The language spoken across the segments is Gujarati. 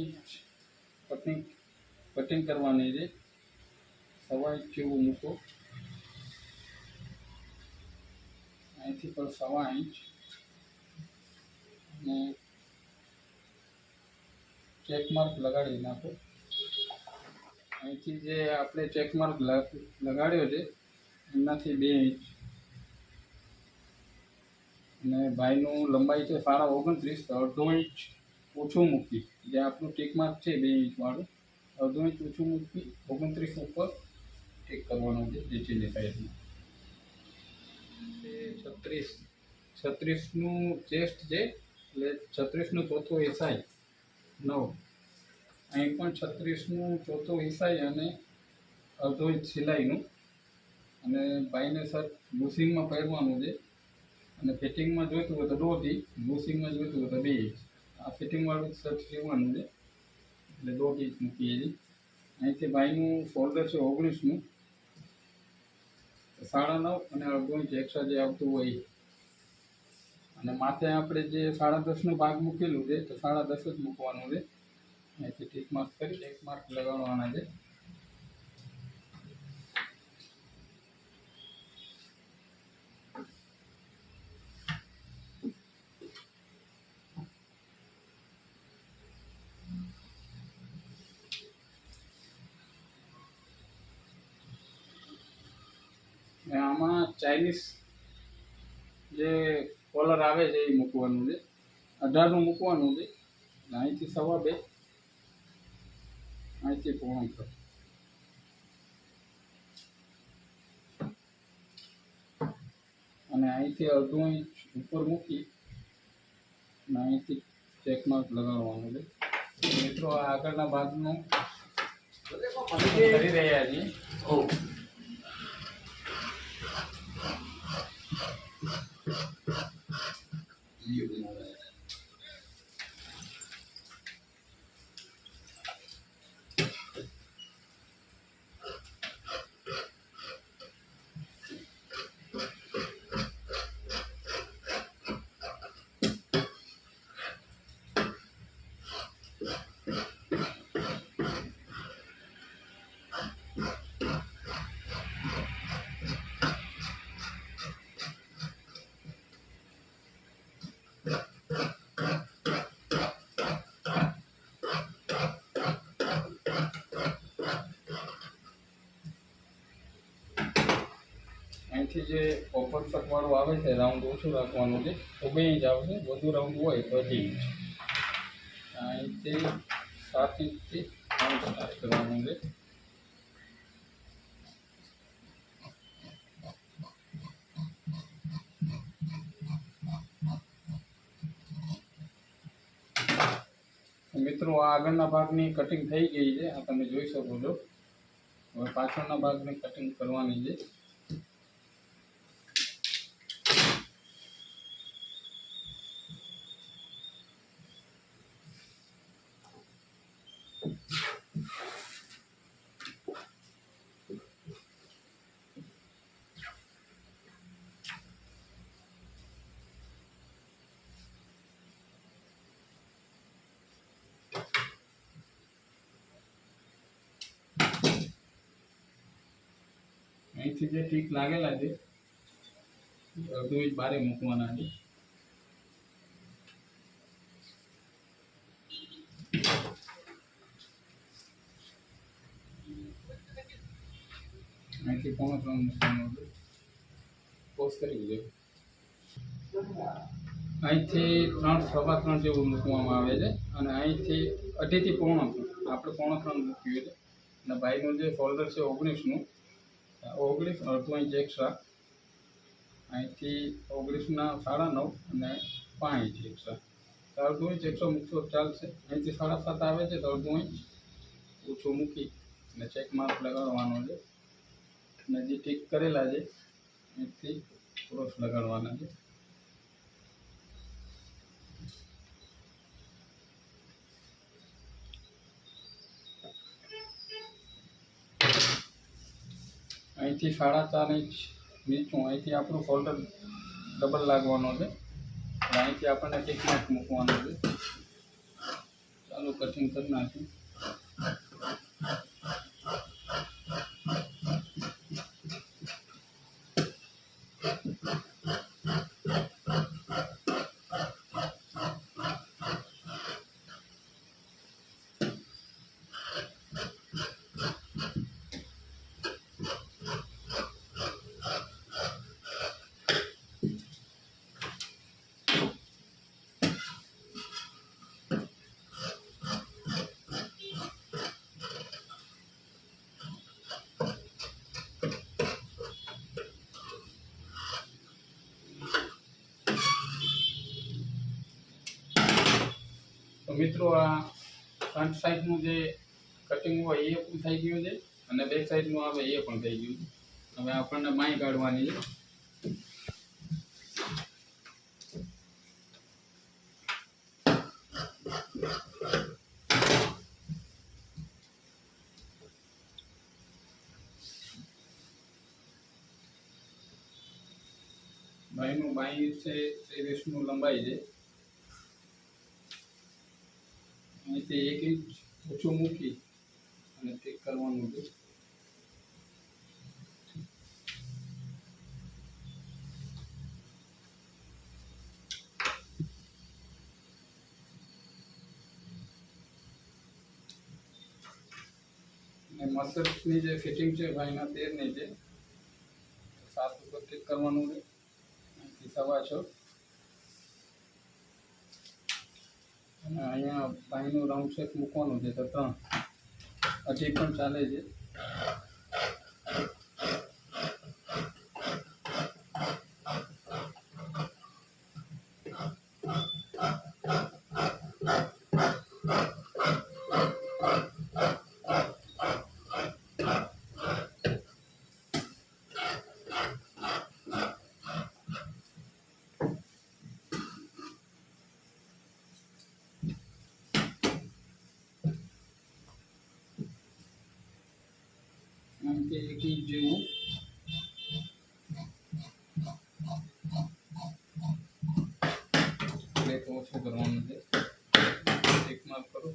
इंच कटिंग करवानी है। 1.25 इंच जेवुं मूको। અહીંથી પણ 1.25 इंच અને ચેક માર્ક લગાડી નાખો। અહીંથી જે આપણે ચેક માર્ક લગાડ્યો છે એનાથી 2 इंच અને ભાઈનું લંબાઈ છે 29.5, તો 1/2 इंच ઓછું મૂકી, જે આપણું ટીક માર્ક છે 2 इंच વાળું, 1/2 इंच ઓછું મૂકી 29 ઉપર ટીક કરવાનું છે નીચેની સાઈડમાં। 36 નું ચેસ્ટ છે એટલે 36 નું ચોથું એસાઈ 9, અહીં પણ 36 નું ચોથું એસાઈ અને 1/2 इंच સિલાઈનું। અને ભાઈને શર્ટ લૂસિંગમાં પહેરવાનું છે અને ફિટિંગમાં જોઈતું હોય તો 1.5 इंच, લૂસિંગમાં જોઈતું હોય તો 2 इंच। આ ફિટિંગવાળું શર્ટ સીવવાનું છે એટલે 1.5 इंच મૂકીએ છીએ। અહીંથી ભાઈનું શોલ્ડર છે 19નું, 9.5 અને 1/2 इंच એક્સ્ટ્રા જે આવતું હોય અને માથે આપણે જે 10.5 નો ભાગ મૂકેલું છે તો 10.5 જ મૂકવાનું છે। અહીંથી ટીક માર્ક કરી ટીક માર્ક લગાડવાના છે। આમાં ચાઇનીઝ જે કોલર આવે છે એ મૂકવાનું છે, 18નું મૂકવાનું છે। અહીંથી 2.25, અહીંથી 1.5 અને અહીંથી 1/2 इंच ઉપર મૂકી અને અહીંથી ચેક માર્ક લગાડવાનું છે। મિત્રો આ આગળના ભાગનું કરી રહ્યા છીએ। અહીંથી જે ઓપન શકવાળું આવે છે રાઉન્ડ ઓછું રાખવાનું છે, તો 2 इंच આવશે, વધુ રાઉન્ડ હોય તો 2 इंच। અહીંથી 7 इंचથી રાઉન્ડ સ્ટાર્ટ કરવાનું છે। મિત્રો આ આગળના ભાગની કટિંગ થઈ ગઈ છે, આ તમે જોઈ શકો છો। હવે પાછળના ભાગની કટિંગ કરવાની છે। અહીંથી જે ટીક લાગેલા છે 1/2 इंच બારે મૂકવાના છે। અહીંથી 3.5 મૂકવાનું છે, પોઝ કરી દે। અહીંથી 3.3 જેવું મૂકવામાં આવે છે અને અહીંથી 2.5 થી 3.5 આપણે 3.5 મૂક્યું છે। અને ભાઈનું જે શોલ્ડર છે 19નું, 19 1/2 इंच એક્સ્ટ્રા, અહીંથી 19ના 9.5 અને 5 इंच એક્સ્ટ્રા, 1/2 इंच એક્સ્ટ્રા મૂકશો ચાલશે। અહીંથી 7.5 આવે છે તો 1/2 इंच ઓછું મૂકી અને ચેક માર્ક લગાડવાનો છે અને જે ટીક કરેલા છે અહીંથી ક્રોસ લગાડવાના છે। અહીંથી 4.5 इंच નીચું, અહીંથી આપણું શોલ્ડર ડબલ લાગવાનો છે, અહીંથી આપણને ટીક માર્ક મૂકવાનો છે। ચાલો કટિંગ કરી નાખ્યું. તો મિત્રો આ ફ્રન્ટ સાઈડનું જે કટિંગ હોય એ પણ થઈ ગયું છે અને બેક સાઈડનું આવે એ પણ થઈ ગયું છે. હવે આપણને માઈ કાઢવાની છે. બાઈનું બાઈ છે 23નું લંબાઈ છે. અહીંથી 1 ઇંચ ઓછું મૂકી અને ઠીક કરવાનું છે. અને મસલ્સની જે ફિટિંગ છે ભાઈના 13ની છે. 7 ઉપર ઠીક કરવાનું છે. અહીંથી 6.25 અને અહીંયા બાઈનું રાઉન્ડ શેપ મૂકવાનું છે તો 3 હજી પણ ચાલે છે. અહીંથી 1 ઇંચ જેવું બ્લેક ઓછું કરવાનું છે. એક માર્ક કરો.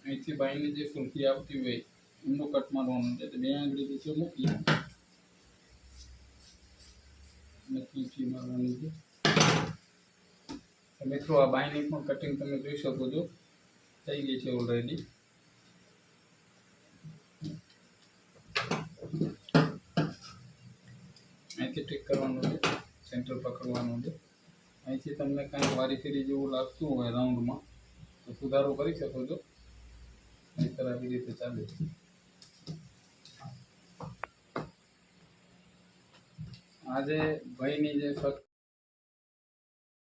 અહીંથી બાઈની જે ફૂલકી આવતી હોય એમનું કટ મારવાનું છે. 2 આંગળી નીચે મૂકી અને ખીંચી મારવાની છે. તો મિત્રો આ બાઈની પણ કટિંગ તમે જોઈ શકો છો, થઈ ગઈ છે ઓલરેડી. અહીંથી ઠીક કરવાનું છે, સેન્ટર પકડવાનું છે. અહીંથી તમને કાંઈ વારીફેરી જેવું લાગતું હોય રાઉન્ડમાં તો સુધારો કરી શકો છો. નહીંતર આવી રીતે ચાલે. આજે ભાઈની જે